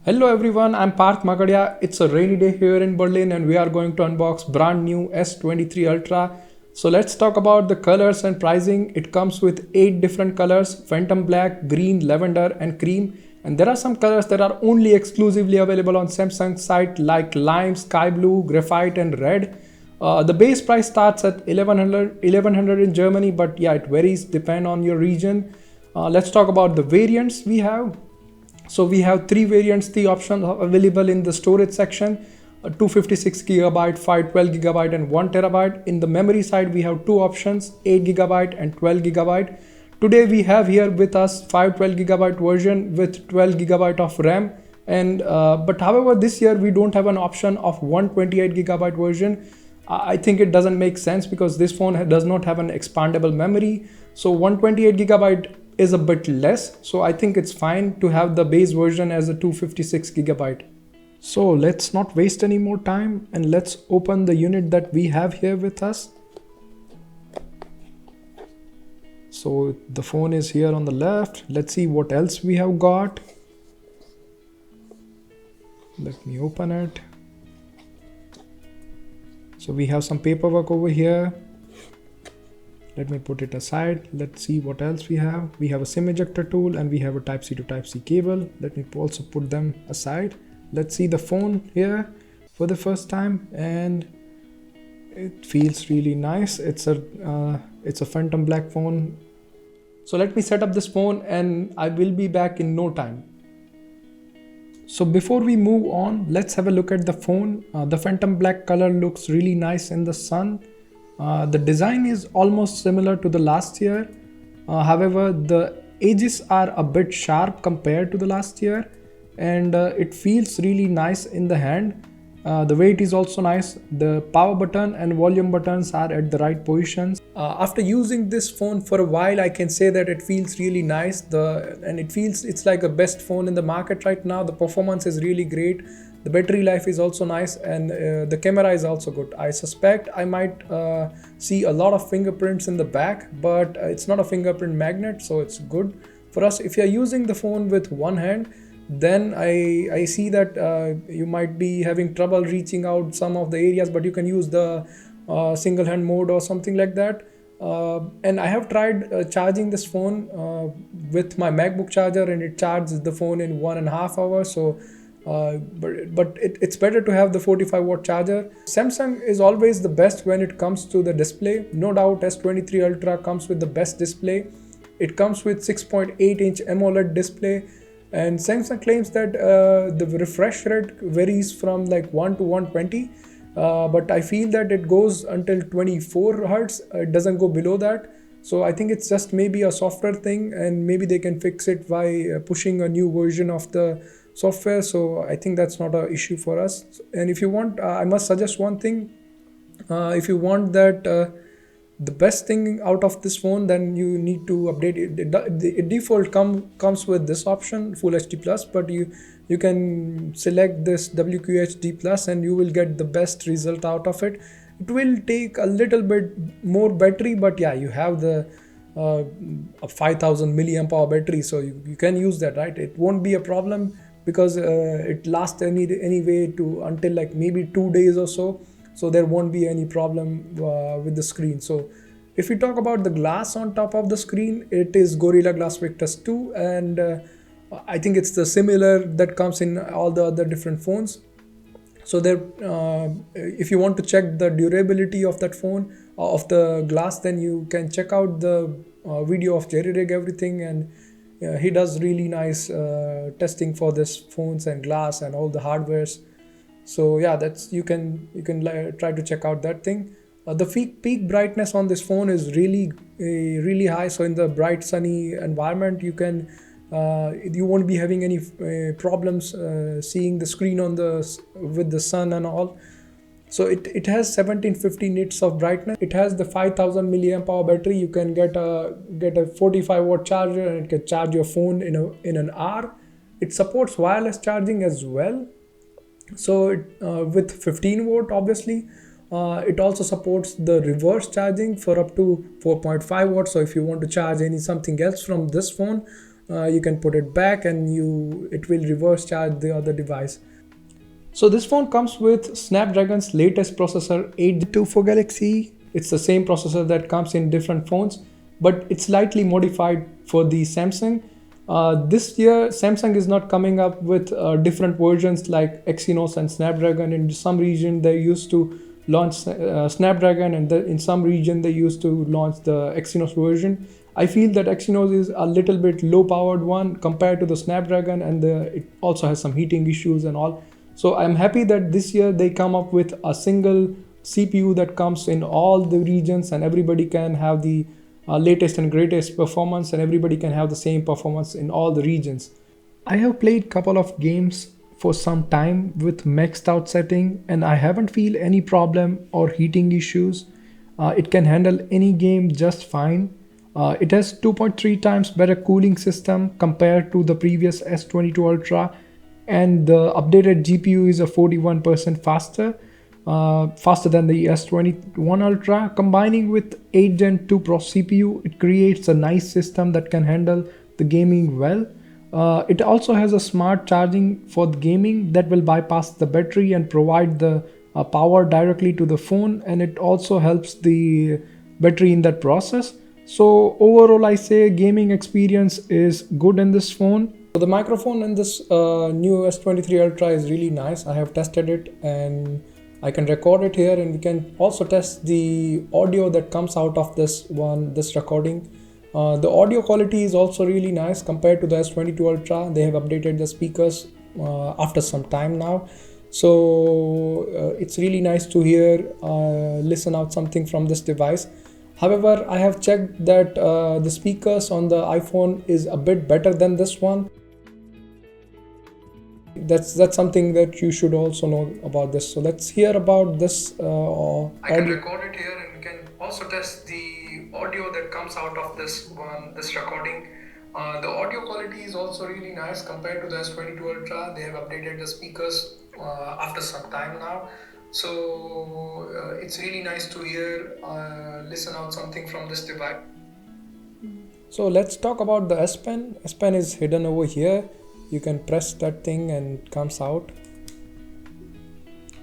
Hello everyone, I'm Parth Magadia. It's a rainy day here in Berlin and we are going to unbox brand new S23 Ultra. So let's talk about the colors and pricing. It comes with 8 different colors: Phantom Black, Green, Lavender and Cream. And there are some colors that are only exclusively available on Samsung site like Lime, Sky Blue, Graphite and Red. The base price starts at 1100 in Germany, but yeah, it varies depend on your region. Let's talk about the variants we have. So we have three variants, the options available in the storage section: 256 gigabyte, 512 gigabyte and 1 terabyte. In the memory side, we have two options: 8 gigabyte and 12 gigabyte. Today we have here with us 512 gigabyte version with 12 gigabyte of RAM. And but however, this year we don't have an option of 128 gigabyte version. I think it doesn't make sense because this phone does not have an expandable memory. So 128 gigabyte is a bit less. So I think it's fine to have the base version as a 256 gigabyte. So let's not waste any more time and let's open the unit that we have here with us. So the phone is here on the left. Let's see what else we have got. Let me open it. So we have some paperwork over here. Let me put it aside. Let's see what else we have. We have a SIM ejector tool and we have a Type-C to Type-C cable. Let me also put them aside. Let's see the phone here for the first time, and it feels really nice. It's a Phantom Black phone. So let me set up this phone and I will be back in no time. So before we move on, let's have a look at the phone. The Phantom Black color looks really nice in the sun. The design is almost similar to the last year. However, the edges are a bit sharp compared to the last year, and it feels really nice in the hand. The weight is also nice. The power button and volume buttons are at the right positions. After using this phone for a while, I can say that it feels really nice. It's like the best phone in the market right now. The performance is really great. The battery life is also nice, and the camera is also good. I suspect I might see a lot of fingerprints in the back, but it's not a fingerprint magnet, so it's good for us. If you're using the phone with one hand, then I see that you might be having trouble reaching out some of the areas, but you can use the single hand mode or something like that. And I have tried charging this phone with my MacBook charger, and it charges the phone in 1.5 hours. So it's better to have the 45-watt charger. Samsung is always the best when it comes to the display. No doubt S23 Ultra comes with the best display. It comes with 6.8-inch AMOLED display, and Samsung claims that the refresh rate varies from like 1 to 120, but I feel that it goes until 24 Hertz. It doesn't go below that. So I think it's just maybe a software thing, and maybe they can fix it by pushing a new version of the software. So I think that's not an issue for us. And if you want, I must suggest one thing. If you want that the best thing out of this phone, then you need to update it. It default comes with this option, Full HD Plus, but you can select this WQHD Plus and you will get the best result out of it. It will take a little bit more battery, but yeah, you have the a 5000 milliamp hour battery, so you can use that, right? It won't be a problem because it lasts anyway to until like maybe 2 days or so. So there won't be any problem with the screen. So if we talk about the glass on top of the screen, it is Gorilla Glass Victus 2, and I think it's the similar that comes in all the other different phones. So there, if you want to check the durability of that phone, of the glass, then you can check out the video of Jerry Rig Everything, and he does really nice testing for this phones and glass and all the hardwares. So yeah, that's you can try to check out that thing. The peak brightness on this phone is really high. So in the bright sunny environment, you won't be having any problems seeing the screen with the sun and all. So it has 1750 nits of brightness. It has the 5000 milliamp hour battery. You can get a 45-watt charger, and it can charge your phone in an hour. It supports wireless charging as well. So with 15 watt, obviously, it also supports the reverse charging for up to 4.5 watts. So if you want to charge something else from this phone, you can put it back and it will reverse charge the other device. So this phone comes with Snapdragon's latest processor 8 Gen 2 for Galaxy. It's the same processor that comes in different phones, but it's slightly modified for the Samsung. This year, Samsung is not coming up with different versions like Exynos and Snapdragon. In some region, they used to launch Snapdragon, and in some region, they used to launch the Exynos version. I feel that Exynos is a little bit low-powered one compared to the Snapdragon, and it also has some heating issues and all. So I'm happy that this year they come up with a single CPU that comes in all the regions, and everybody can have the latest and greatest performance, and everybody can have the same performance in all the regions. I have played couple of games for some time with maxed out setting, and I haven't feel any problem or heating issues. It can handle any game just fine. It has 2.3 times better cooling system compared to the previous S22 Ultra, and the updated GPU is a 41% faster than the S21 Ultra. Combining with 8 Gen 2 Pro CPU, it creates a nice system that can handle the gaming well. It also has a smart charging for the gaming that will bypass the battery and provide the power directly to the phone, and it also helps the battery in that process. So overall, I say gaming experience is good in this phone. So the microphone in this new S23 Ultra is really nice. I have tested it and I can record it here, and we can also test the audio that comes out of this recording. The audio quality is also really nice compared to the S22 Ultra. They have updated the speakers after some time now. So it's really nice to listen out something from this device. However, I have checked that the speakers on the iPhone is a bit better than this one. That's something that you should also know about this. So let's hear about this audio. I can record it here, and we can also test the audio that comes out of this recording. The audio quality is also really nice compared to the S22 Ultra. They have updated the speakers after some time now. So it's really nice to listen out something from this device. So let's talk about the S Pen. S Pen is hidden over here. You can press that thing and it comes out.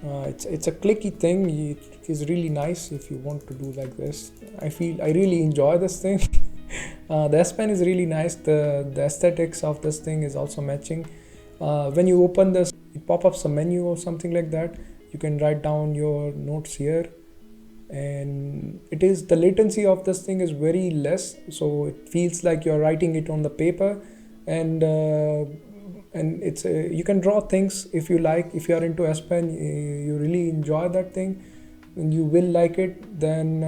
It's a clicky thing. It is really nice if you want to do like this. I really enjoy this thing. The S Pen is really nice. The aesthetics of this thing is also matching. When you open this, it pops up some menu or something like that. You can write down your notes here, and the latency of this thing is very less, so it feels like you're writing it on the paper, and it's you can draw things if you like. If you are into S Pen, you really enjoy that thing and you will like it. Then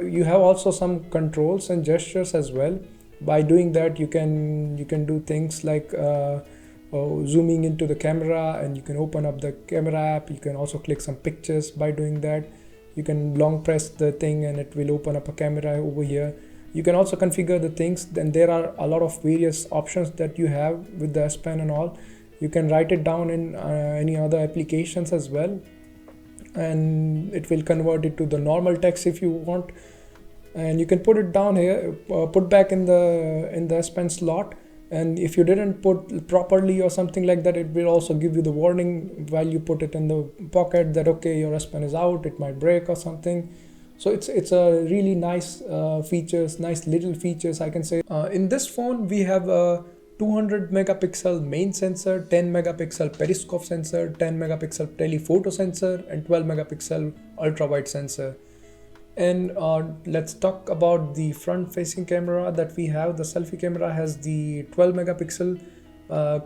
you have also some controls and gestures as well. By doing that, you can do things like zooming into the camera, and you can open up the camera app. You can also click some pictures by doing that. You can long press the thing and it will open up a camera over here. You can also configure the things. Then there are a lot of various options that you have with the S Pen and all. You can write it down in any other applications as well, and it will convert it to the normal text if you want. And you can put it down here, put back in the S Pen slot. And if you didn't put properly or something like that, it will also give you the warning while you put it in the pocket that okay, your S Pen is out, it might break or something. So it's a really nice nice little features, I can say. In this phone, we have a 200 megapixel main sensor, 10 megapixel periscope sensor, 10 megapixel telephoto sensor, and 12 megapixel ultra wide sensor. And let's talk about the front facing camera that we have. The selfie camera has the 12 megapixel.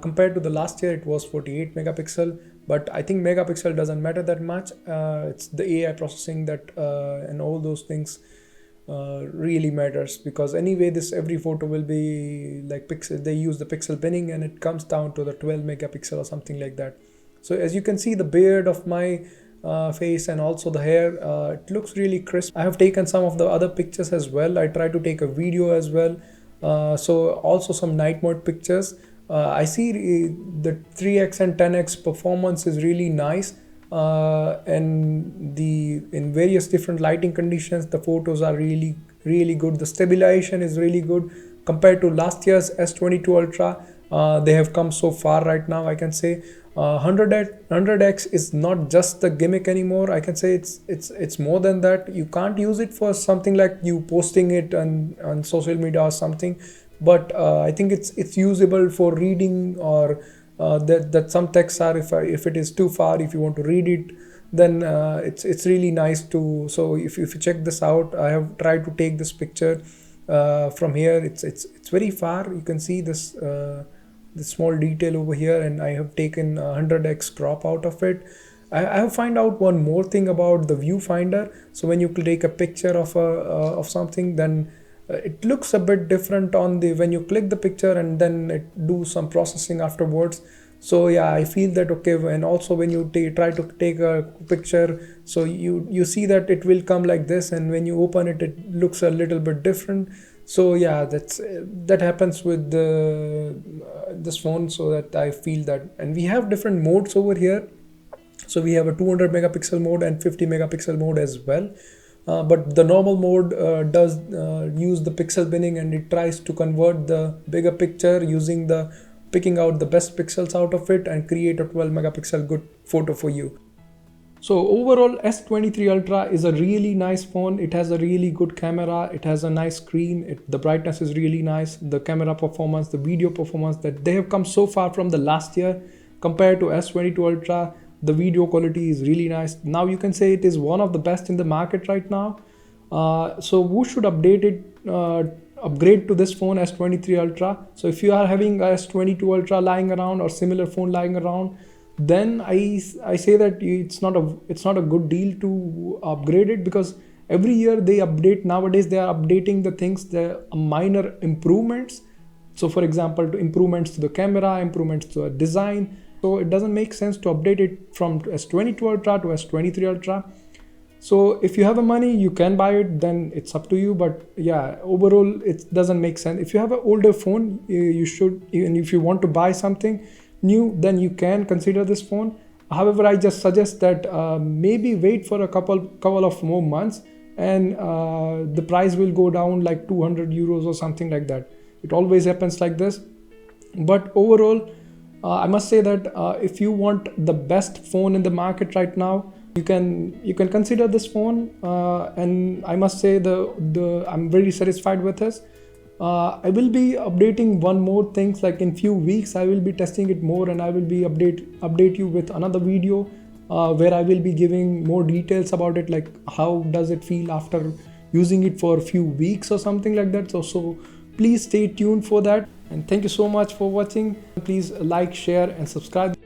Compared to the last year, it was 48 megapixel, but I think megapixel doesn't matter that much. It's the AI processing that and all those things really matters, because anyway every photo will be like pixel. They use the pixel binning and it comes down to the 12 megapixel or something like that. So as you can see, the beard of my face and also the hair, it looks really crisp. I have taken some of the other pictures as well. I try to take a video as well, so also some night mode pictures. I see the 3x and 10x performance is really nice, and in various different lighting conditions the photos are really good. The stabilization is really good compared to last year's S22 Ultra. They have come so far right now, I can say. 100x is not just the gimmick anymore. I can say it's more than that. You can't use it for something like you posting it on social media or something, but I think it's usable for reading, or that some texts are, if it is too far, if you want to read it, then it's really nice to. So if you check this out, I have tried to take this picture from here. It's very far. You can see this small detail over here, and I have taken 100x crop out of it. I have find out one more thing about the viewfinder. So when you take a picture of something, then it looks a bit different on the when you click the picture, and then it do some processing afterwards. So yeah, I feel that okay. And also when you try to take a picture, so you see that it will come like this, and when you open it, it looks a little bit different. So yeah, that happens with this phone. So that I feel that. And we have different modes over here. So we have a 200 megapixel mode and 50 megapixel mode as well. But the normal mode does use the pixel binning, and it tries to convert the bigger picture using picking out the best pixels out of it and create a 12 megapixel good photo for you. So overall, S23 Ultra is a really nice phone. It has a really good camera. It has a nice screen. The brightness is really nice. The camera performance, the video performance, that they have come so far from the last year compared to S22 Ultra. The video quality is really nice. Now you can say it is one of the best in the market right now. So who should upgrade to this phone, S23 Ultra? So if you are having a S22 Ultra lying around or similar phone lying around, then I say that it's not a good deal to upgrade it, because every year they update. Nowadays they are updating the things, the minor improvements. So for example, improvements to the camera, improvements to the design. So it doesn't make sense to update it from S22 Ultra to S23 Ultra. So if you have the money, you can buy it, then it's up to you. But yeah, overall it doesn't make sense. If you have an older phone, you should, and if you want to buy something new, then you can consider this phone. However, I just suggest that maybe wait for a couple of more months, and the price will go down like 200 euros or something like that. It always happens like this. But overall, I must say that if you want the best phone in the market right now, you can consider this phone, and I must say I'm very satisfied with this. I will be updating one more things, like in few weeks I will be testing it more, and I will be update you with another video where I will be giving more details about it, like how does it feel after using it for a few weeks or something like that. So please stay tuned for that, and thank you so much for watching. Please like, share and subscribe.